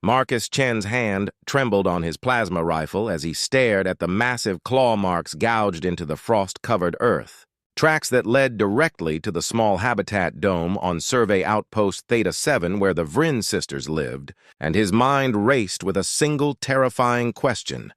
Marcus Chen's hand trembled on his plasma rifle as he stared at the massive claw marks gouged into the frost-covered earth, tracks that led directly to the small habitat dome on Survey Outpost Theta-7 where the Vrynn sisters lived, and his mind raced with a single terrifying question.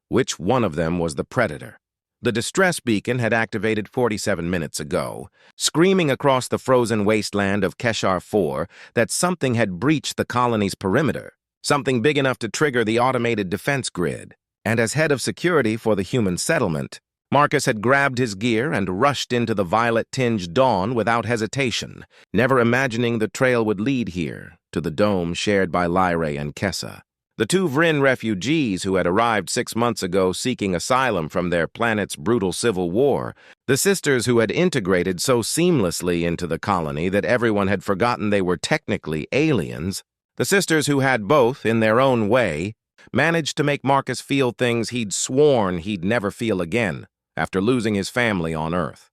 Which one of them was the predator? The distress beacon had activated 47 minutes ago, screaming across the frozen wasteland of Keshvar 4 that something had breached the colony's perimeter, something big enough to trigger the automated defense grid. And as head of security for the human settlement, Marcus had grabbed his gear and rushed into the violet-tinged dawn without hesitation, never imagining the trail would lead here, to the dome shared by Lyrae and Kessa. The two vrynn refugees who had arrived 6 months ago seeking asylum from their planet's brutal civil war, the sisters who had integrated so seamlessly into the colony that everyone had forgotten they were technically aliens, the sisters who had both, in their own way, managed to make Marcus feel things he'd sworn he'd never feel again after losing his family on Earth.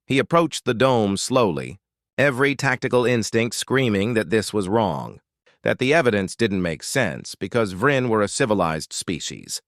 He approached the dome slowly, every tactical instinct screaming that this was wrong, that the evidence didn't make sense because vrynn were a civilized species.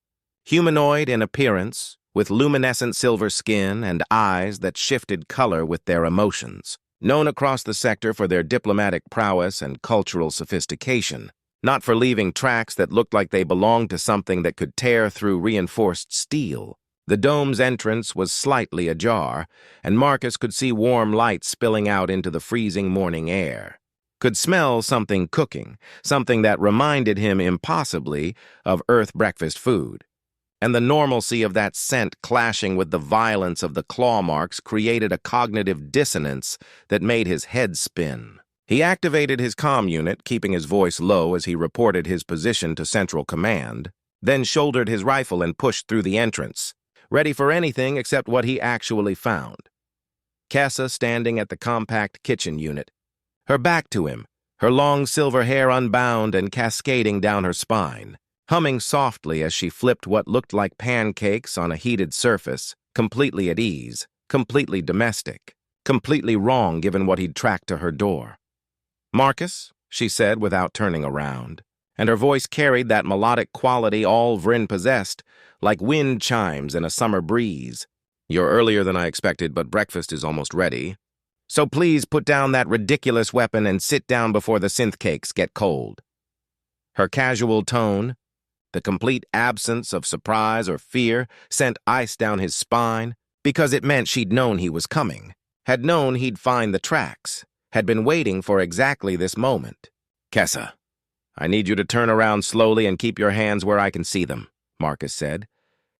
Humanoid in appearance, with luminescent silver skin and eyes that shifted color with their emotions, known across the sector for their diplomatic prowess and cultural sophistication, not for leaving tracks that looked like they belonged to something that could tear through reinforced steel. The dome's entrance was slightly ajar, and Marcus could see warm light spilling out into the freezing morning air. Could smell something cooking, something that reminded him impossibly of Earth breakfast food. And the normalcy of that scent clashing with the violence of the claw marks created a cognitive dissonance that made his head spin. He activated his comm unit, keeping his voice low as he reported his position to Central Command, then shouldered his rifle and pushed through the entrance, ready for anything except what he actually found. Kessa standing at the compact kitchen unit, her back to him, her long silver hair unbound and cascading down her spine, humming softly as she flipped what looked like pancakes on a heated surface, completely at ease, completely domestic, completely wrong given what he'd tracked to her door. "Marcus," she said without turning around, and her voice carried that melodic quality all vrynn possessed, like wind chimes in a summer breeze. "You're earlier than I expected, but breakfast is almost ready. So please put down that ridiculous weapon and sit down before the synth cakes get cold." Her casual tone, the complete absence of surprise or fear, sent ice down his spine because it meant she'd known he was coming, had known he'd find the tracks, had been waiting for exactly this moment. "Kessa, I need you to turn around slowly and keep your hands where I can see them," Marcus said,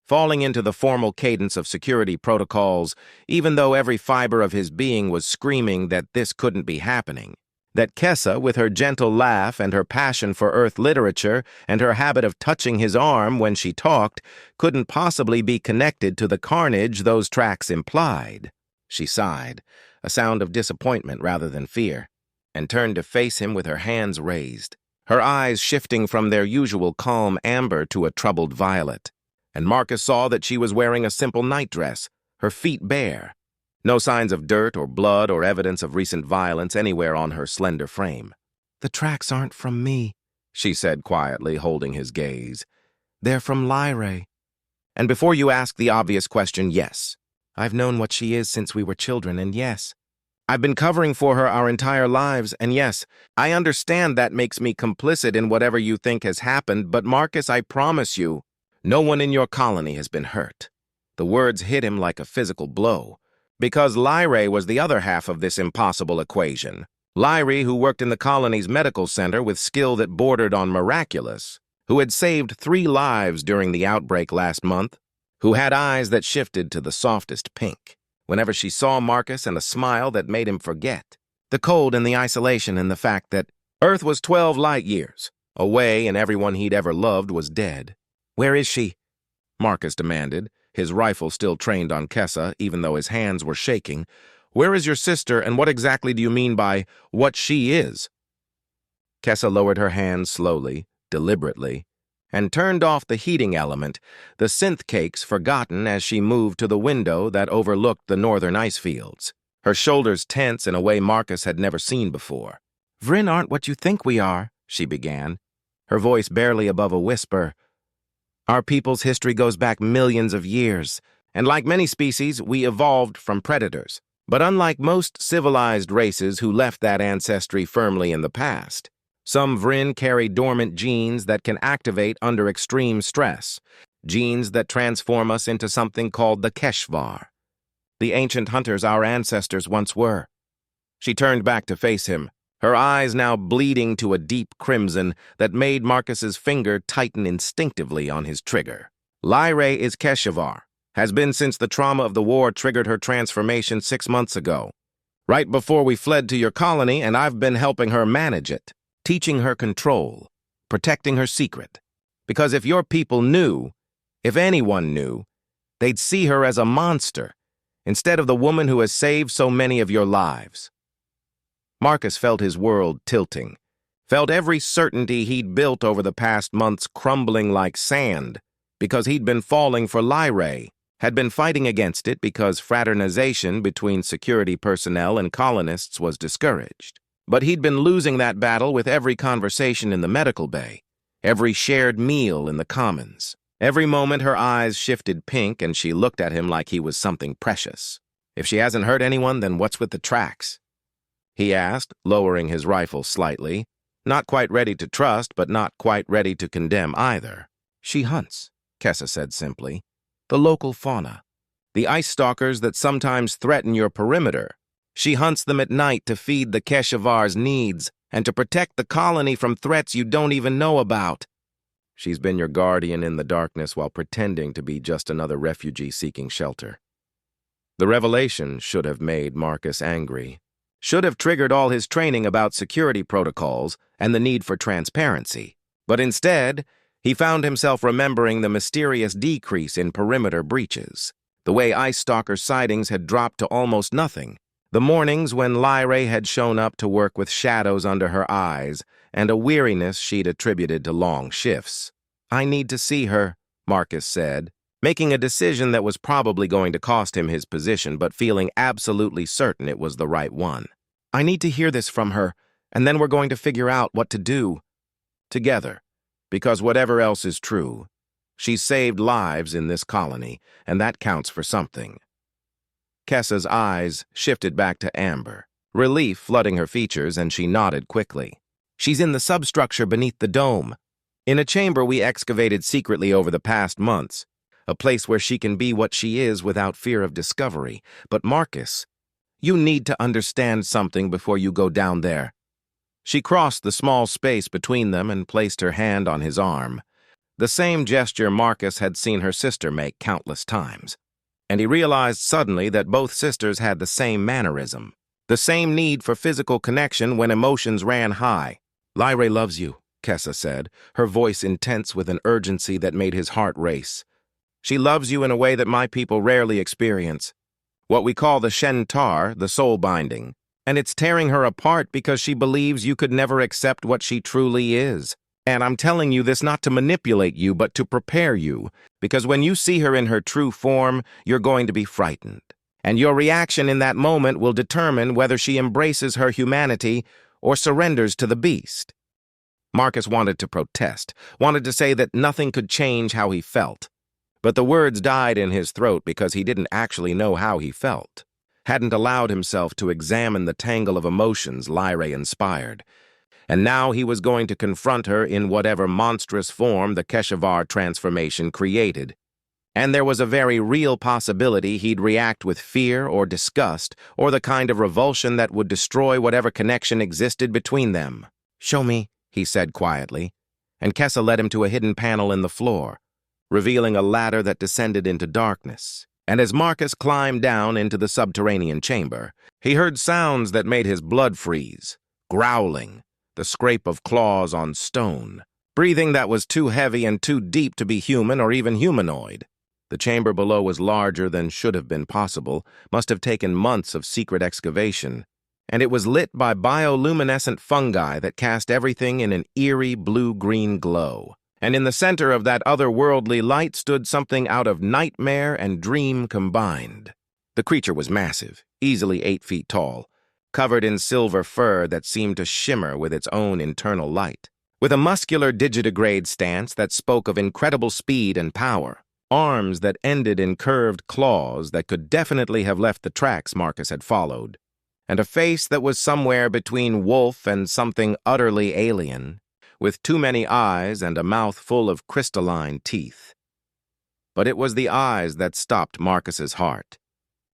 falling into the formal cadence of security protocols, even though every fiber of his being was screaming that this couldn't be happening, that Kessa, with her gentle laugh and her passion for Earth literature and her habit of touching his arm when she talked, couldn't possibly be connected to the carnage those tracks implied. She sighed, a sound of disappointment rather than fear, and turned to face him with her hands raised, her eyes shifting from their usual calm amber to a troubled violet. And Marcus saw that she was wearing a simple nightdress, her feet bare. No signs of dirt or blood or evidence of recent violence anywhere on her slender frame. "The tracks aren't from me," she said quietly, holding his gaze. "They're from Lyrae. And before you ask the obvious question, yes, I've known what she is since we were children, and yes, I've been covering for her our entire lives, and yes, I understand that makes me complicit in whatever you think has happened, but Marcus, I promise you, no one in your colony has been hurt." The words hit him like a physical blow, because Lyrae was the other half of this impossible equation. Lyrae, who worked in the colony's medical center with skill that bordered on miraculous, who had saved 3 lives during the outbreak last month, who had eyes that shifted to the softest pink whenever she saw Marcus and a smile that made him forget the cold and the isolation and the fact that Earth was 12 light years away and everyone he'd ever loved was dead. "Where is she?" Marcus demanded, his rifle still trained on Kessa, even though his hands were shaking. "Where is your sister, and what exactly do you mean by what she is?" Kessa lowered her hands slowly, deliberately, and turned off the heating element, the synth cakes forgotten as she moved to the window that overlooked the northern ice fields, her shoulders tense in a way Marcus had never seen before. "Vrynn aren't what you think we are," she began. her voice barely above a whisper. Our people's history goes back millions of years, and like many species, we evolved from predators. But unlike most civilized races who left that ancestry firmly in the past, some vrynn carry dormant genes that can activate under extreme stress, genes that transform us into something called the keshvar, the ancient hunters our ancestors once were. She turned back to face him, her eyes now bleeding to a deep crimson that made Marcus's finger tighten instinctively on his trigger. Lyrae is keshvar, has been since the trauma of the war triggered her transformation 6 months ago. Right before we fled to your colony, and I've been helping her manage it, teaching her control, protecting her secret. Because if your people knew, if anyone knew, they'd see her as a monster, instead of the woman who has saved so many of your lives. Marcus felt his world tilting, felt every certainty he'd built over the past months crumbling like sand, because he'd been falling for Lyrae, had been fighting against it because fraternization between security personnel and colonists was discouraged. But he'd been losing that battle with every conversation in the medical bay, every shared meal in the commons. Every moment her eyes shifted pink and she looked at him like he was something precious. If she hasn't hurt anyone, then what's with the tracks? He asked, lowering his rifle slightly, not quite ready to trust, but not quite ready to condemn either. She hunts, Kessa said simply. The local fauna. The ice stalkers that sometimes threaten your perimeter. She hunts them at night to feed the Keshvar's needs and to protect the colony from threats you don't even know about. She's been your guardian in the darkness while pretending to be just another refugee seeking shelter. The revelation should have made Marcus angry. Should have triggered all his training about security protocols and the need for transparency. But instead, he found himself remembering the mysterious decrease in perimeter breaches, the way Ice Stalker sightings had dropped to almost nothing, the mornings when Lyrae had shown up to work with shadows under her eyes, and a weariness she'd attributed to long shifts. I need to see her, Marcus said, making a decision that was probably going to cost him his position, but feeling absolutely certain it was the right one. I need to hear this from her, and then we're going to figure out what to do. Together. Because whatever else is true, she's saved lives in this colony, and that counts for something. Kessa's eyes shifted back to Amber, relief flooding her features, and she nodded quickly. She's in the substructure beneath the dome, in a chamber we excavated secretly over the past months, a place where she can be what she is without fear of discovery. But Marcus, you need to understand something before you go down there. She crossed the small space between them and placed her hand on his arm, the same gesture Marcus had seen her sister make countless times. And he realized suddenly that both sisters had the same mannerism, the same need for physical connection when emotions ran high. Lyrae loves you, Kessa said, her voice intense with an urgency that made his heart race. She loves you in a way that my people rarely experience. What we call the shentar, the soul binding. And it's tearing her apart because she believes you could never accept what she truly is. And I'm telling you this not to manipulate you, but to prepare you, because when you see her in her true form, you're going to be frightened. And your reaction in that moment will determine whether she embraces her humanity or surrenders to the beast. Marcus wanted to protest, wanted to say that nothing could change how he felt. But the words died in his throat because he didn't actually know how he felt. Hadn't allowed himself to examine the tangle of emotions Lyrae inspired. And now he was going to confront her in whatever monstrous form the Keshvar transformation created. And there was a very real possibility he'd react with fear or disgust, or the kind of revulsion that would destroy whatever connection existed between them. "Show me," he said quietly, and Kessa led him to a hidden panel in the floor, revealing a ladder that descended into darkness. And as Marcus climbed down into the subterranean chamber, he heard sounds that made his blood freeze, growling, the scrape of claws on stone, breathing that was too heavy and too deep to be human or even humanoid. The chamber below was larger than should have been possible, must have taken months of secret excavation, and it was lit by bioluminescent fungi that cast everything in an eerie blue-green glow. And in the center of that otherworldly light stood something out of nightmare and dream combined. The creature was massive, easily 8 feet tall, covered in silver fur that seemed to shimmer with its own internal light. with a muscular digitigrade stance that spoke of incredible speed and power, arms that ended in curved claws that could definitely have left the tracks Marcus had followed, and a face that was somewhere between wolf and something utterly alien, with too many eyes and a mouth full of crystalline teeth. But it was the eyes that stopped Marcus's heart.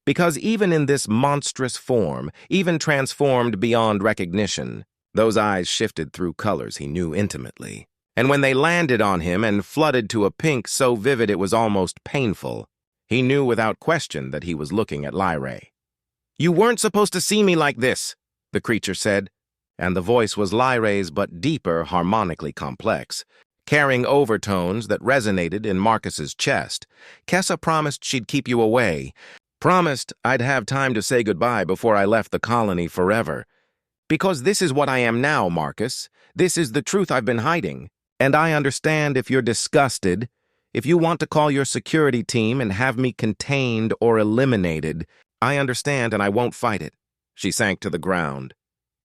Because even in this monstrous form, even transformed beyond recognition, those eyes shifted through colors he knew intimately. And when they landed on him and flooded to a pink so vivid it was almost painful, he knew without question that he was looking at Lyrae. "You weren't supposed to see me like this," the creature said, and the voice was Lyrae's but deeper, harmonically complex, carrying overtones that resonated in Marcus's chest. "Kessa promised she'd keep you away. Promised I'd have time to say goodbye before I left the colony forever. Because this is what I am now, Marcus. This is the truth I've been hiding. And I understand if you're disgusted, if you want to call your security team and have me contained or eliminated. I understand and I won't fight it." She sank to the ground,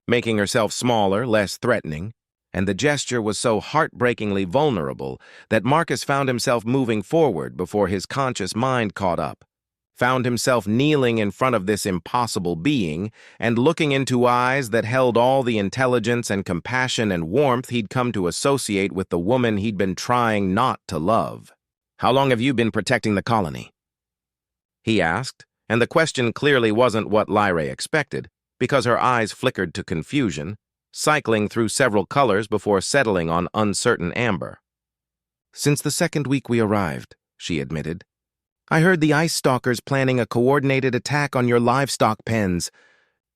making herself smaller, less threatening, and the gesture was so heartbreakingly vulnerable that Marcus found himself moving forward before his conscious mind caught up. Found himself kneeling in front of this impossible being and looking into eyes that held all the intelligence and compassion and warmth he'd come to associate with the woman he'd been trying not to love. "How long have you been protecting the colony?" he asked, and the question clearly wasn't what Lyrae expected, because her eyes flickered to confusion, cycling through several colors before settling on uncertain amber. "Since the second week we arrived," she admitted. "I heard the Ice Stalkers planning a coordinated attack on your livestock pens.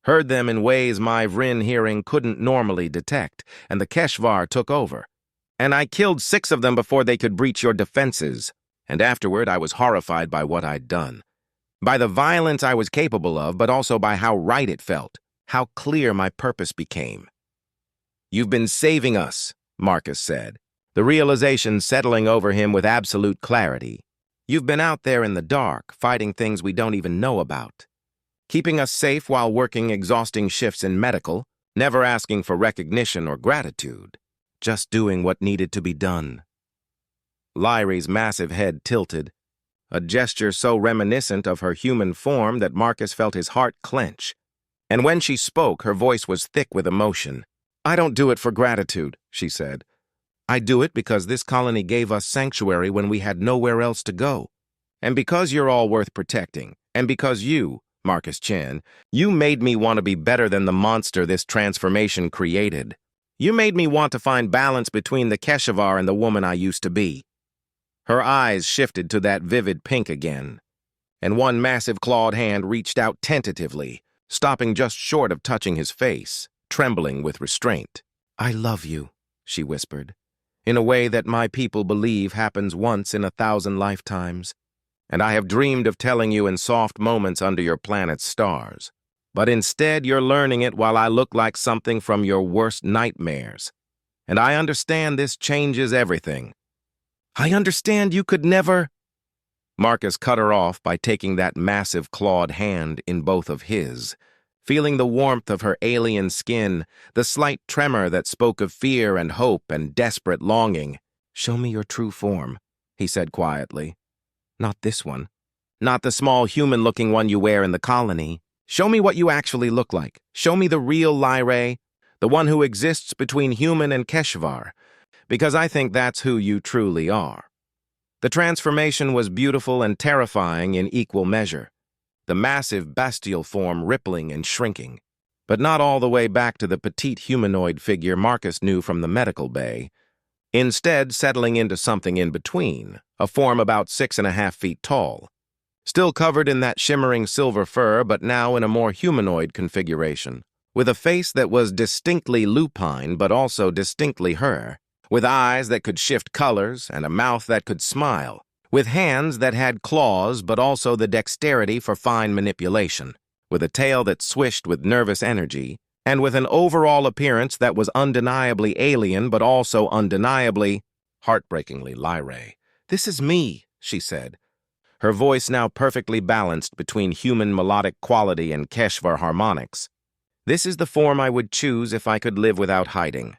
Heard them in ways my vrynn hearing couldn't normally detect, and the keshvar took over. And I killed 6 of them before they could breach your defenses. And afterward I was horrified by what I'd done. By the violence I was capable of, but also by how right it felt, how clear my purpose became." "You've been saving us," Marcus said, the realization settling over him with absolute clarity. "You've been out there in the dark, fighting things we don't even know about. Keeping us safe while working exhausting shifts in medical, never asking for recognition or gratitude, just doing what needed to be done." Lyrae's massive head tilted, a gesture so reminiscent of her human form that Marcus felt his heart clench. And when she spoke, her voice was thick with emotion. "I don't do it for gratitude," she said. "I do it because this colony gave us sanctuary when we had nowhere else to go. And because you're all worth protecting, and because you, Marcus Chen, you made me want to be better than the monster this transformation created. You made me want to find balance between the keshvar and the woman I used to be." Her eyes shifted to that vivid pink again, and one massive clawed hand reached out tentatively, stopping just short of touching his face, trembling with restraint. "I love you," she whispered, "in a way that my people believe happens once in 1,000 lifetimes, and I have dreamed of telling you in soft moments under your planet's stars. But instead you're learning it while I look like something from your worst nightmares. And I understand this changes everything. I understand you could never—" Marcus cut her off by taking that massive clawed hand in both of his, feeling the warmth of her alien skin, the slight tremor that spoke of fear and hope and desperate longing. "Show me your true form," he said quietly. "Not this one. Not the small human-looking one you wear in the colony. Show me what you actually look like. Show me the real Lyrae, the one who exists between human and keshvar, because I think that's who you truly are." The transformation was beautiful and terrifying in equal measure, the massive bestial form rippling and shrinking, but not all the way back to the petite humanoid figure Marcus knew from the medical bay, instead settling into something in between, a form about 6.5 feet tall, still covered in that shimmering silver fur but now in a more humanoid configuration, with a face that was distinctly lupine but also distinctly her, with eyes that could shift colors and a mouth that could smile, with hands that had claws but also the dexterity for fine manipulation, with a tail that swished with nervous energy, and with an overall appearance that was undeniably alien but also undeniably, heartbreakingly Lyrae. "This is me," she said, her voice now perfectly balanced between human melodic quality and keshvar harmonics. "This is the form I would choose if I could live without hiding.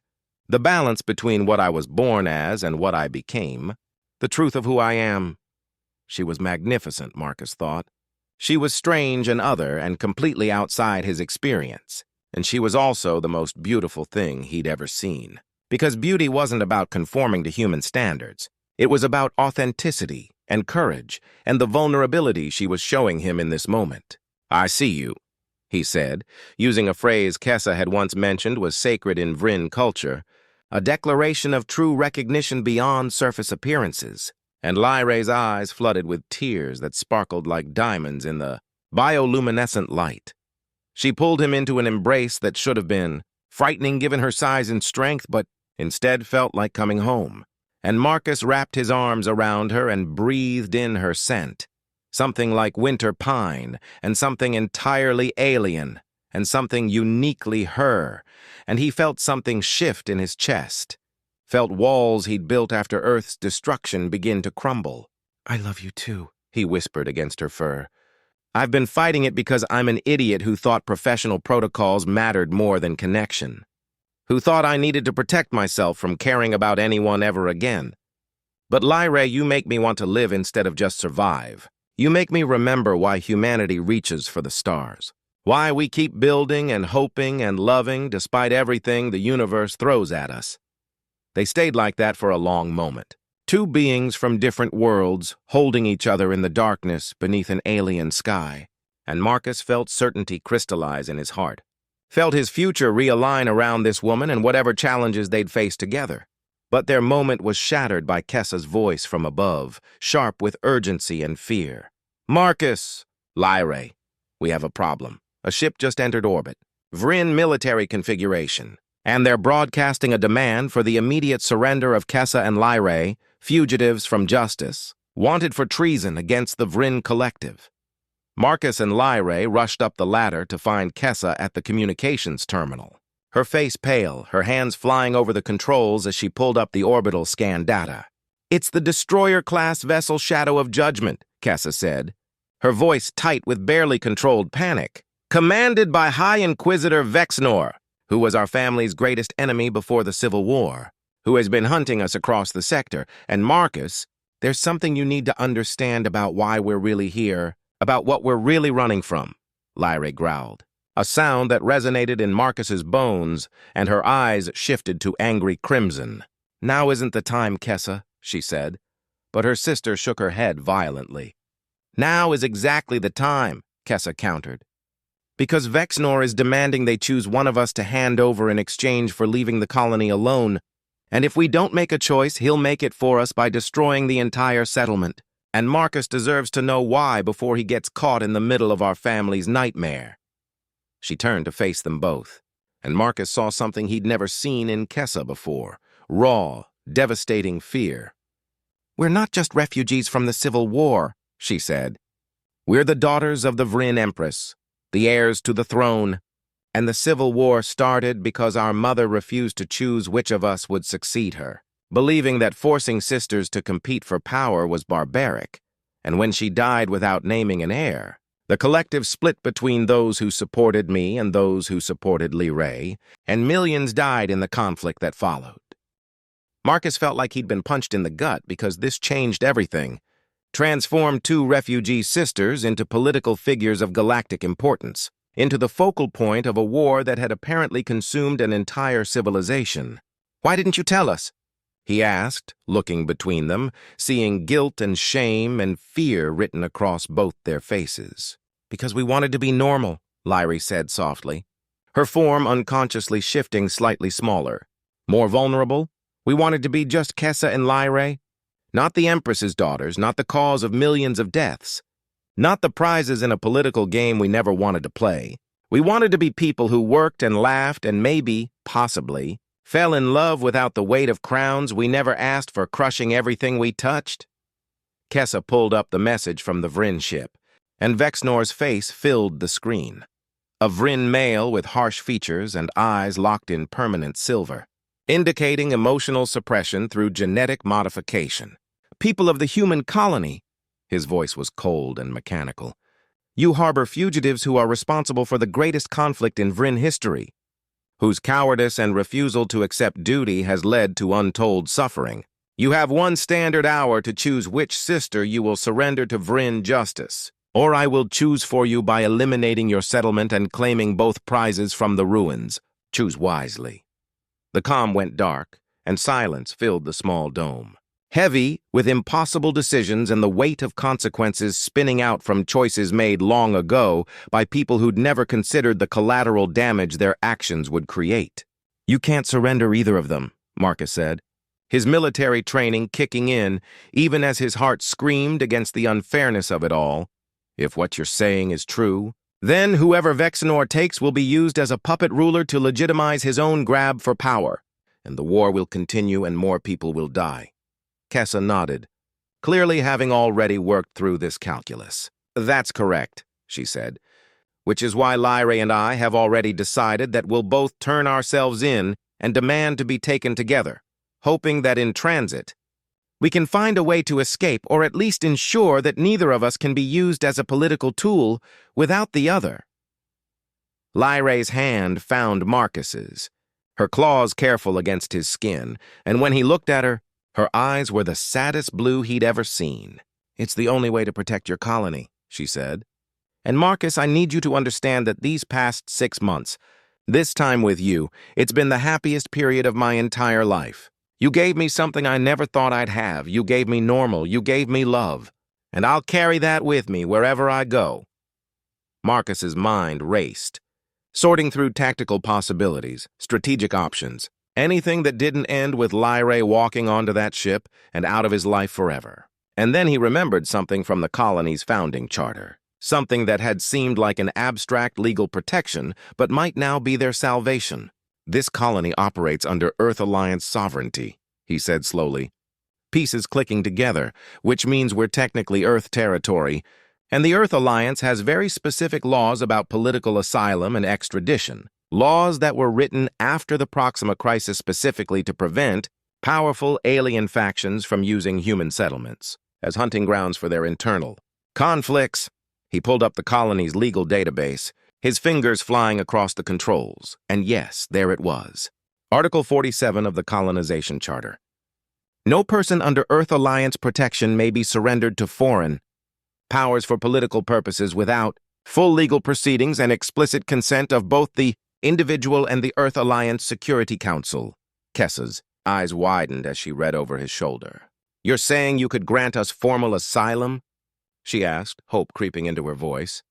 The balance between what I was born as and what I became. The truth of who I am. She was magnificent, Marcus thought. She was strange and other and completely outside his experience. And she was also the most beautiful thing he'd ever seen. Because beauty wasn't about conforming to human standards. It was about authenticity and courage and the vulnerability she was showing him in this moment. "I see you," he said, using a phrase Kessa had once mentioned was sacred in vrynn culture, a declaration of true recognition beyond surface appearances. And Lyra's eyes flooded with tears that sparkled like diamonds in the bioluminescent light. She pulled him into an embrace that should have been frightening given her size and strength, but instead felt like coming home. And Marcus wrapped his arms around her and breathed in her scent. Something like winter pine, and something entirely alien, and something uniquely her, and he felt something shift in his chest. Felt walls he'd built after Earth's destruction begin to crumble. "I love you too," he whispered against her fur. "I've been fighting it because I'm an idiot who thought professional protocols mattered more than connection. Who thought I needed to protect myself from caring about anyone ever again. But Lyra, you make me want to live instead of just survive. You make me remember why humanity reaches for the stars. Why we keep building and hoping and loving despite everything the universe throws at us." They stayed like that for a long moment. Two beings from different worlds, holding each other in the darkness beneath an alien sky. And Marcus felt certainty crystallize in his heart. Felt his future realign around this woman and whatever challenges they'd face together. But their moment was shattered by Kessa's voice from above, sharp with urgency and fear. "Marcus!" "Lyra, we have a problem. A ship just entered orbit. Vrynn military configuration. And they're broadcasting a demand for the immediate surrender of Kessa and Lyra, fugitives from justice, wanted for treason against the vrynn collective." Marcus and Lyra rushed up the ladder to find Kessa at the communications terminal. Her face pale, her hands flying over the controls as she pulled up the orbital scan data. "It's the destroyer-class vessel Shadow of Judgment," Kessa said, her voice tight with barely controlled panic. "Commanded by High Inquisitor Vexnor, who was our family's greatest enemy before the Civil War, who has been hunting us across the sector. And Marcus, there's something you need to understand about why we're really here, about what we're really running from," Lyra growled, a sound that resonated in Marcus's bones, and her eyes shifted to angry crimson. "Now isn't the time, Kessa," she said, but her sister shook her head violently. "Now is exactly the time," Kessa countered. "Because Vexnor is demanding they choose one of us to hand over in exchange for leaving the colony alone. And if we don't make a choice, he'll make it for us by destroying the entire settlement. And Marcus deserves to know why before he gets caught in the middle of our family's nightmare." She turned to face them both, and Marcus saw something he'd never seen in Kessa before. Raw, devastating fear. "We're not just refugees from the Civil War," she said. "We're the daughters of the Vrynn Empress, the heirs to the throne, and the Civil War started because our mother refused to choose which of us would succeed her, believing that forcing sisters to compete for power was barbaric, and when she died without naming an heir, the collective split between those who supported me and those who supported Lyra, and millions died in the conflict that followed." Marcus felt like he'd been punched in the gut because this changed everything. Transformed two refugee sisters into political figures of galactic importance, into the focal point of a war that had apparently consumed an entire civilization. "Why didn't you tell us?" he asked, looking between them, seeing guilt and shame and fear written across both their faces. "Because we wanted to be normal," Lyra said softly, her form unconsciously shifting slightly smaller. "More vulnerable? We wanted to be just Kessa and Lyra. Not the Empress's daughters, not the cause of millions of deaths. Not the prizes in a political game we never wanted to play. We wanted to be people who worked and laughed and maybe, possibly, fell in love without the weight of crowns we never asked for crushing everything we touched." Kessa pulled up the message from the vrynn ship, and Vexnor's face filled the screen. A vrynn male with harsh features and eyes locked in permanent silver, indicating emotional suppression through genetic modification. "People of the human colony," his voice was cold and mechanical, "you harbor fugitives who are responsible for the greatest conflict in vrynn history. whose cowardice and refusal to accept duty has led to untold suffering. You have 1 standard hour to choose which sister you will surrender to vrynn justice, or I will choose for you by eliminating your settlement and claiming both prizes from the ruins. Choose wisely. The calm went dark, and silence filled the small dome. Heavy with impossible decisions and the weight of consequences spinning out from choices made long ago by people who'd never considered the collateral damage their actions would create. You can't surrender either of them, Marcus said, his military training kicking in even as his heart screamed against the unfairness of it all. If what you're saying is true, then whoever Vexenor takes will be used as a puppet ruler to legitimize his own grab for power, and the war will continue and more people will die. Kessa nodded, clearly having already worked through this calculus. That's correct, she said, which is why Lyra and I have already decided that we'll both turn ourselves in and demand to be taken together, hoping that in transit, we can find a way to escape or at least ensure that neither of us can be used as a political tool without the other. Lyra's hand found Marcus's, her claws careful against his skin, and when he looked at her, her eyes were the saddest blue he'd ever seen. It's the only way to protect your colony, she said. And Marcus, I need you to understand that these past 6 months, this time with you, it's been the happiest period of my entire life. You gave me something I never thought I'd have. You gave me normal. You gave me love. And I'll carry that with me wherever I go. Marcus's mind raced, sorting through tactical possibilities, strategic options, anything that didn't end with Lyra walking onto that ship and out of his life forever. And then he remembered something from the colony's founding charter, something that had seemed like an abstract legal protection but might now be their salvation. This colony operates under Earth Alliance sovereignty, he said slowly. Pieces clicking together, which means we're technically Earth territory, and the Earth Alliance has very specific laws about political asylum and extradition, laws that were written after the Proxima crisis specifically to prevent powerful alien factions from using human settlements as hunting grounds for their internal conflicts. He pulled up the colony's legal database, his fingers flying across the controls, and yes, there it was. Article 47 of the Colonization Charter. No person under Earth Alliance protection may be surrendered to foreign powers for political purposes without full legal proceedings and explicit consent of both the individual and the Earth Alliance Security Council. Kessa's eyes widened as she read over his shoulder. You're saying you could grant us formal asylum? She asked, hope creeping into her voice.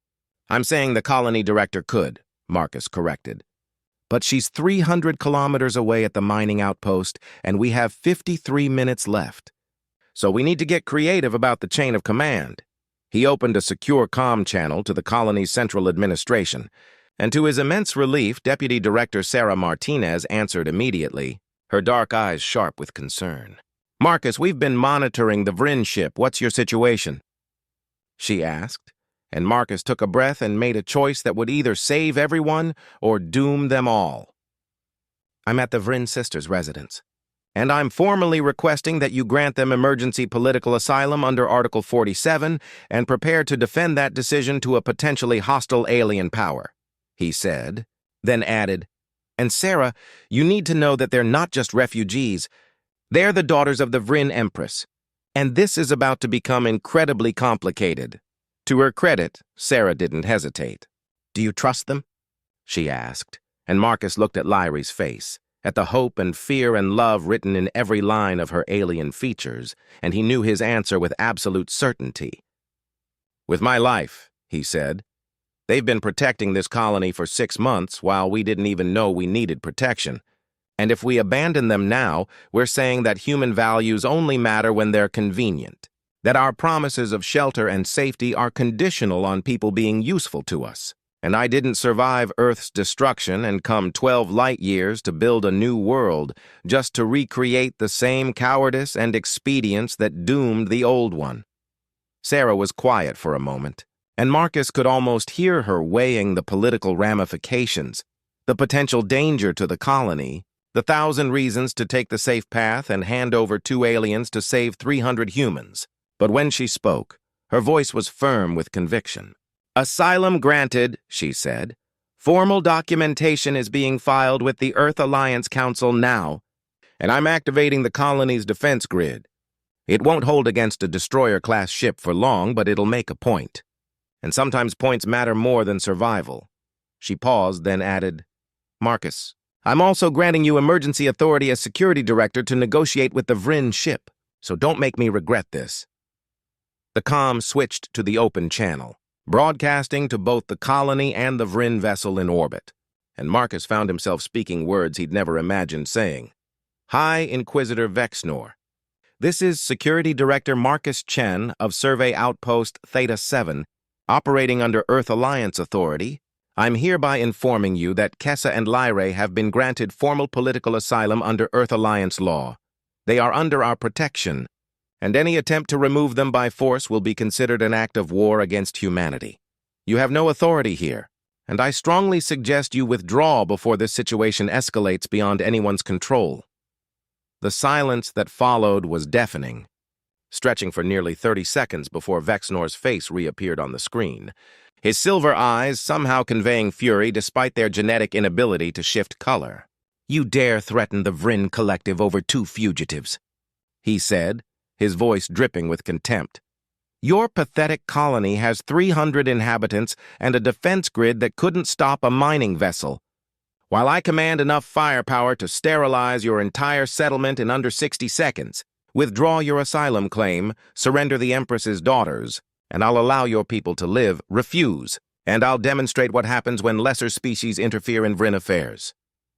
I'm saying the colony director could, Marcus corrected. But she's 300 kilometers away at the mining outpost, and we have 53 minutes left. So we need to get creative about the chain of command. He opened a secure comm channel to the colony's central administration, and to his immense relief, Deputy Director Sarah Martinez answered immediately, her dark eyes sharp with concern. Marcus, we've been monitoring the vrynn ship. What's your situation? She asked, and Marcus took a breath and made a choice that would either save everyone or doom them all. I'm at the vrynn sisters' residence, and I'm formally requesting that you grant them emergency political asylum under Article 47 and prepare to defend that decision to a potentially hostile alien power, he said, then added, and Sarah, you need to know that they're not just refugees. They're the daughters of the vrynn Empress, and this is about to become incredibly complicated. To her credit, Sarah didn't hesitate. Do you trust them? She asked, and Marcus looked at Lyra's face, at the hope and fear and love written in every line of her alien features, and he knew his answer with absolute certainty. With my life, he said. They've been protecting this colony for 6 months while we didn't even know we needed protection. And if we abandon them now, we're saying that human values only matter when they're convenient, that our promises of shelter and safety are conditional on people being useful to us. And I didn't survive Earth's destruction and come 12 light years to build a new world just to recreate the same cowardice and expedience that doomed the old one. Sarah was quiet for a moment, and Marcus could almost hear her weighing the political ramifications, the potential danger to the colony, the 1,000 reasons to take the safe path and hand over 2 aliens to save 300 humans. But when she spoke, her voice was firm with conviction. Asylum granted, she said. Formal documentation is being filed with the Earth Alliance Council now, and I'm activating the colony's defense grid. It won't hold against a destroyer-class ship for long, but it'll make a point. And sometimes points matter more than survival. She paused, then added, Marcus, I'm also granting you emergency authority as security director to negotiate with the vrynn ship, so don't make me regret this. The comm switched to the open channel, broadcasting to both the colony and the vrynn vessel in orbit, and Marcus found himself speaking words he'd never imagined saying. Hi, Inquisitor Vexnor. This is Security Director Marcus Chen of Survey Outpost Theta 7, operating under Earth Alliance Authority. I'm hereby informing you that Kessa and Lyrae have been granted formal political asylum under Earth Alliance law. They are under our protection, and any attempt to remove them by force will be considered an act of war against humanity. You have no authority here, and I strongly suggest you withdraw before this situation escalates beyond anyone's control. The silence that followed was deafening, stretching for nearly 30 seconds before Vexnor's face reappeared on the screen, his silver eyes somehow conveying fury despite their genetic inability to shift color. You dare threaten the vrynn collective over 2 fugitives, he said, his voice dripping with contempt. Your pathetic colony has 300 inhabitants and a defense grid that couldn't stop a mining vessel. While I command enough firepower to sterilize your entire settlement in under 60 seconds, withdraw your asylum claim, surrender the Empress's daughters, and I'll allow your people to live. Refuse, and I'll demonstrate what happens when lesser species interfere in vrynn affairs.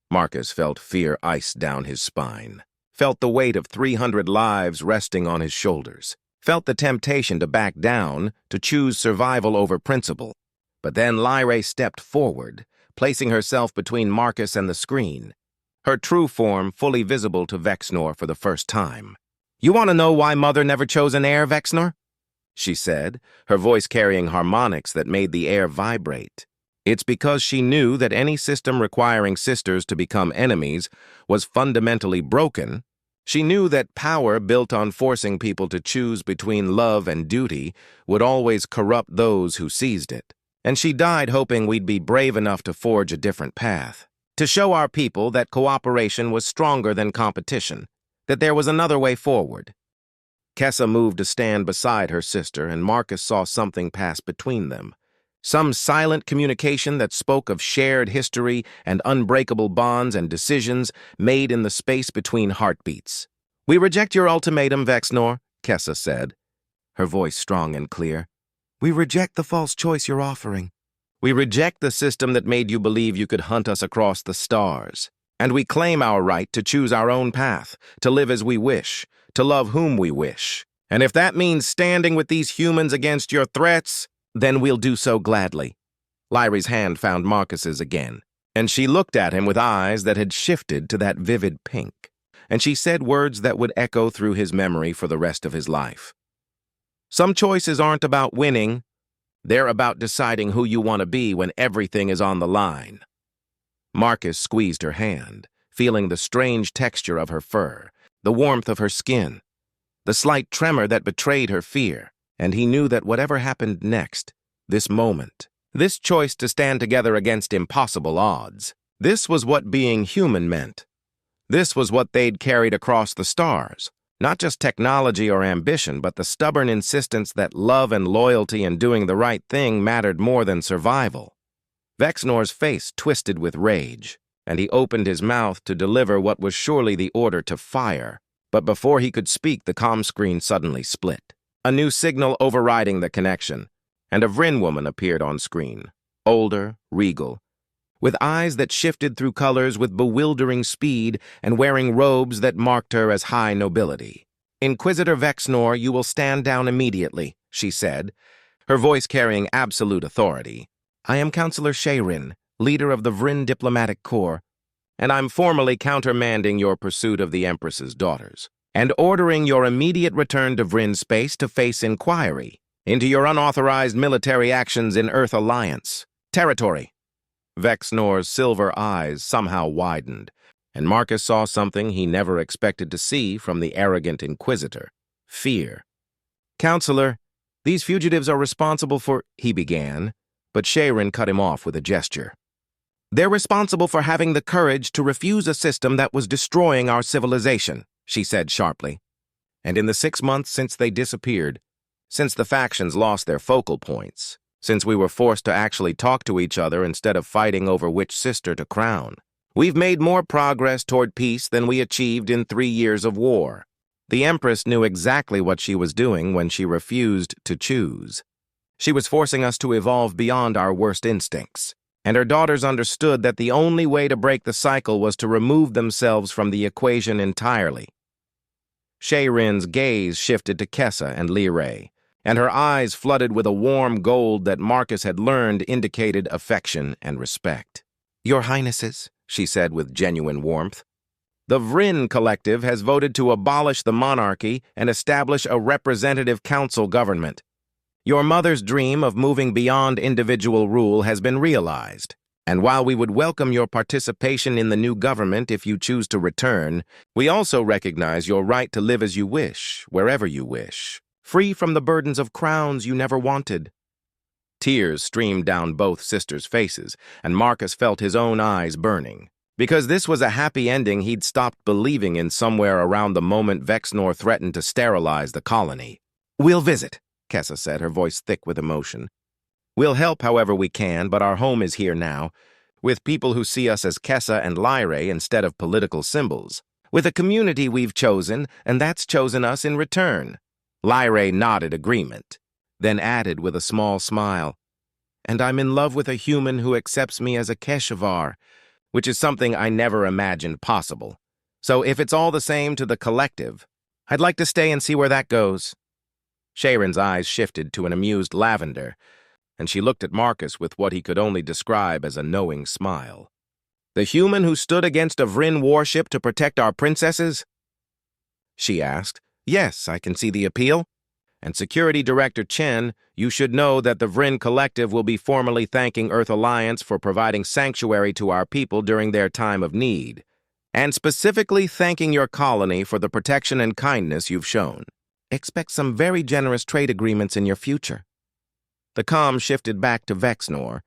Marcus felt fear ice down his spine, felt the weight of 300 lives resting on his shoulders, felt the temptation to back down, to choose survival over principle. But then Lyrae stepped forward, placing herself between Marcus and the screen, her true form fully visible to Vexnor for the first time. You want to know why Mother never chose an heir, Vexnor? She said, her voice carrying harmonics that made the air vibrate. It's because she knew that any system requiring sisters to become enemies was fundamentally broken. She knew that power built on forcing people to choose between love and duty would always corrupt those who seized it. And she died hoping we'd be brave enough to forge a different path, to show our people that cooperation was stronger than competition, that there was another way forward. Kessa moved to stand beside her sister, and Marcus saw something pass between them. Some silent communication that spoke of shared history and unbreakable bonds and decisions made in the space between heartbeats. We reject your ultimatum, Vexnor, Kessa said, her voice strong and clear. We reject the false choice you're offering. We reject the system that made you believe you could hunt us across the stars. And we claim our right to choose our own path, to live as we wish, to love whom we wish. And if that means standing with these humans against your threats, then we'll do so gladly. Lyrae's hand found Marcus's again, and she looked at him with eyes that had shifted to that vivid pink, and she said words that would echo through his memory for the rest of his life. Some choices aren't about winning. They're about deciding who you want to be when everything is on the line. Marcus squeezed her hand, feeling the strange texture of her fur, the warmth of her skin, the slight tremor that betrayed her fear, and he knew that whatever happened next, this moment, this choice to stand together against impossible odds, this was what being human meant. This was what they'd carried across the stars. Not just technology or ambition, but the stubborn insistence that love and loyalty and doing the right thing mattered more than survival. Vexnor's face twisted with rage, and he opened his mouth to deliver what was surely the order to fire. But before he could speak, the comm screen suddenly split, a new signal overriding the connection, and a vrynn woman appeared on screen, older, regal, with eyes that shifted through colors with bewildering speed and wearing robes that marked her as high nobility. Inquisitor Vexnor, you will stand down immediately, she said, her voice carrying absolute authority. I am Counselor Shayryn, leader of the vrynn diplomatic corps, and I'm formally countermanding your pursuit of the Empress's daughters, and ordering your immediate return to vrynn space to face inquiry into your unauthorized military actions in Earth Alliance territory. Vexnor's silver eyes somehow widened, and Marcus saw something he never expected to see from the arrogant Inquisitor: fear. Counselor, these fugitives are responsible for, he began, but Shayryn cut him off with a gesture. They're responsible for having the courage to refuse a system that was destroying our civilization, she said sharply. And in the 6 months since they disappeared, since the factions lost their focal points, since we were forced to actually talk to each other instead of fighting over which sister to crown, we've made more progress toward peace than we achieved in 3 years of war. The Empress knew exactly what she was doing when she refused to choose. She was forcing us to evolve beyond our worst instincts, and her daughters understood that the only way to break the cycle was to remove themselves from the equation entirely. Vryn's gaze shifted to Kessa and Lyrae, and her eyes flooded with a warm gold that Marcus had learned indicated affection and respect. "Your Highnesses," she said with genuine warmth, "the Vrynn Collective has voted to abolish the monarchy and establish a representative council government. Your mother's dream of moving beyond individual rule has been realized, and while we would welcome your participation in the new government if you choose to return, we also recognize your right to live as you wish, wherever you wish, free from the burdens of crowns you never wanted." Tears streamed down both sisters' faces, and Marcus felt his own eyes burning. Because this was a happy ending he'd stopped believing in somewhere around the moment Vexnor threatened to sterilize the colony. "We'll visit," Kessa said, her voice thick with emotion. "We'll help however we can, but our home is here now, with people who see us as Kessa and Lyrae instead of political symbols, with a community we've chosen, and that's chosen us in return." Lyrae nodded agreement, then added with a small smile, "And I'm in love with a human who accepts me as a keshvar, which is something I never imagined possible. So if it's all the same to the collective, I'd like to stay and see where that goes." Sharon's eyes shifted to an amused lavender, and she looked at Marcus with what he could only describe as a knowing smile. "The human who stood against a vrynn warship to protect our princesses?" she asked. "Yes, I can see the appeal. And Security Director Chen, you should know that the Vrynn Collective will be formally thanking Earth Alliance for providing sanctuary to our people during their time of need, and specifically thanking your colony for the protection and kindness you've shown. Expect some very generous trade agreements in your future." The calm shifted back to Vexnor,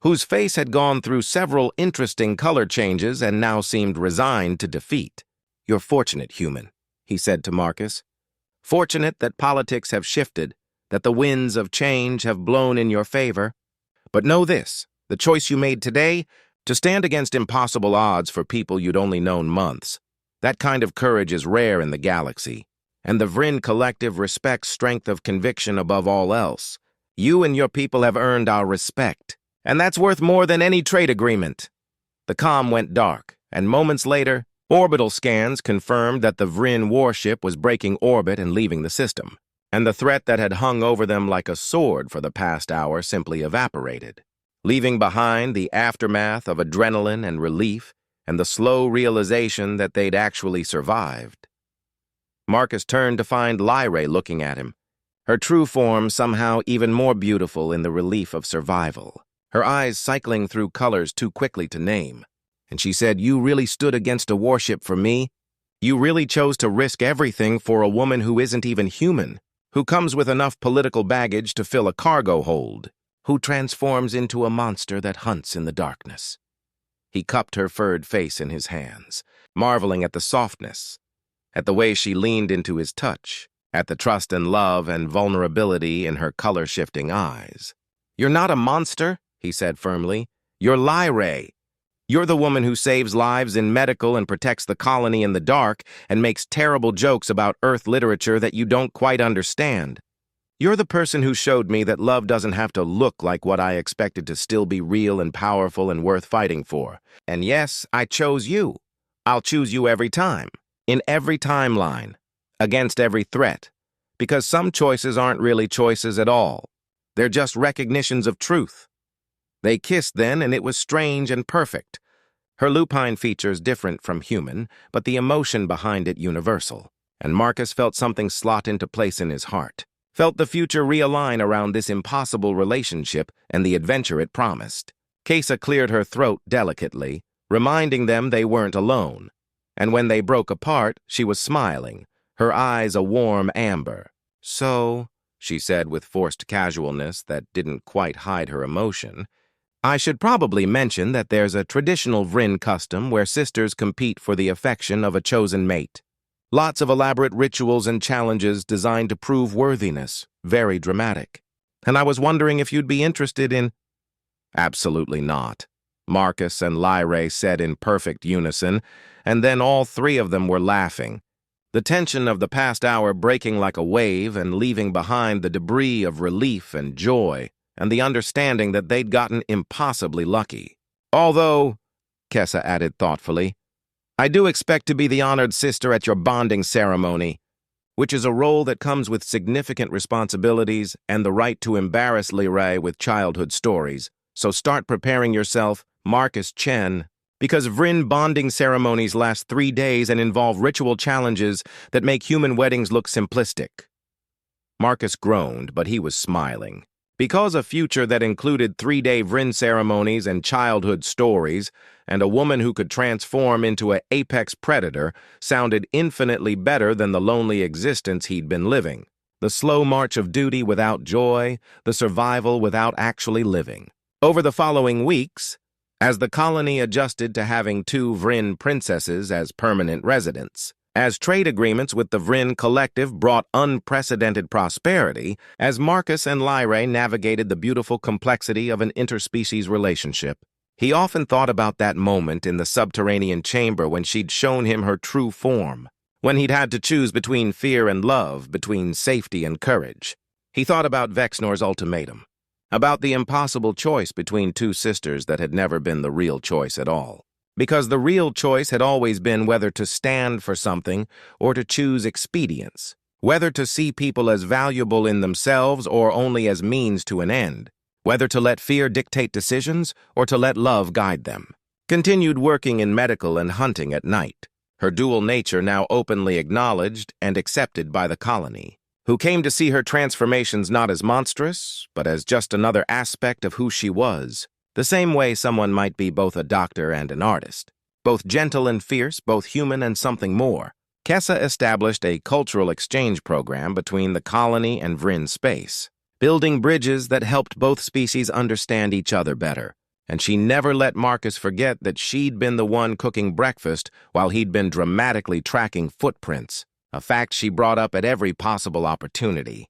whose face had gone through several interesting color changes and now seemed resigned to defeat. "You're fortunate, human," he said to Marcus. "Fortunate that politics have shifted, that the winds of change have blown in your favor. But know this, the choice you made today, to stand against impossible odds for people you'd only known months, that kind of courage is rare in the galaxy, and the Vrynn Collective respects strength of conviction above all else. You and your people have earned our respect, and that's worth more than any trade agreement." The comm went dark, and moments later, orbital scans confirmed that the Vrynn warship was breaking orbit and leaving the system, and the threat that had hung over them like a sword for the past hour simply evaporated, leaving behind the aftermath of adrenaline and relief and the slow realization that they'd actually survived. Marcus turned to find Lyrae looking at him, her true form somehow even more beautiful in the relief of survival, her eyes cycling through colors too quickly to name. And she said, "You really stood against a warship for me? You really chose to risk everything for a woman who isn't even human, who comes with enough political baggage to fill a cargo hold, who transforms into a monster that hunts in the darkness." He cupped her furred face in his hands, marveling at the softness, at the way she leaned into his touch, at the trust and love and vulnerability in her color-shifting eyes. "You're not a monster," he said firmly. "You're Lyrae. You're the woman who saves lives in medical and protects the colony in the dark and makes terrible jokes about Earth literature that you don't quite understand. You're the person who showed me that love doesn't have to look like what I expected to still be real and powerful and worth fighting for. And yes, I chose you. I'll choose you every time, in every timeline, against every threat, because some choices aren't really choices at all. They're just recognitions of truth." They kissed then, and it was strange and perfect. Her lupine features different from human, but the emotion behind it universal. And Marcus felt something slot into place in his heart, felt the future realign around this impossible relationship and the adventure it promised. Kessa cleared her throat delicately, reminding them they weren't alone. And when they broke apart, she was smiling, her eyes a warm amber. "So," she said with forced casualness that didn't quite hide her emotion, I should probably mention that there's a traditional vrynn custom where sisters compete for the affection of a chosen mate. Lots of elaborate rituals and challenges designed to prove worthiness. Very dramatic. And I was wondering if you'd be interested in... Absolutely not, Marcus and Lyrae said in perfect unison, and then all three of them were laughing. The tension of the past hour breaking like a wave and leaving behind the debris of relief and joy, and the understanding that they'd gotten impossibly lucky. Although, Kessa added thoughtfully, I do expect to be the honored sister at your bonding ceremony, which is a role that comes with significant responsibilities and the right to embarrass Lyrae with childhood stories. So start preparing yourself, Marcus Chen, because vrynn bonding ceremonies last 3 days and involve ritual challenges that make human weddings look simplistic. Marcus groaned, but he was smiling. Because a future that included 3-day vrynn ceremonies and childhood stories, and a woman who could transform into an apex predator sounded infinitely better than the lonely existence he'd been living. The slow march of duty without joy, the survival without actually living. Over the following weeks, as the colony adjusted to having 2 vrynn princesses as permanent residents, as trade agreements with the vrynn collective brought unprecedented prosperity, as Marcus and Lyrae navigated the beautiful complexity of an interspecies relationship, he often thought about that moment in the subterranean chamber when she'd shown him her true form, when he'd had to choose between fear and love, between safety and courage. He thought about Vexnor's ultimatum, about the impossible choice between 2 sisters that had never been the real choice at all. Because the real choice had always been whether to stand for something or to choose expedience, whether to see people as valuable in themselves or only as means to an end, whether to let fear dictate decisions or to let love guide them. Continued working in medical and hunting at night, her dual nature now openly acknowledged and accepted by the colony, who came to see her transformations not as monstrous, but as just another aspect of who she was, the same way someone might be both a doctor and an artist, both gentle and fierce, both human and something more. Kessa established a cultural exchange program between the colony and vrynn space, building bridges that helped both species understand each other better, and she never let Marcus forget that she'd been the one cooking breakfast while he'd been dramatically tracking footprints, a fact she brought up at every possible opportunity.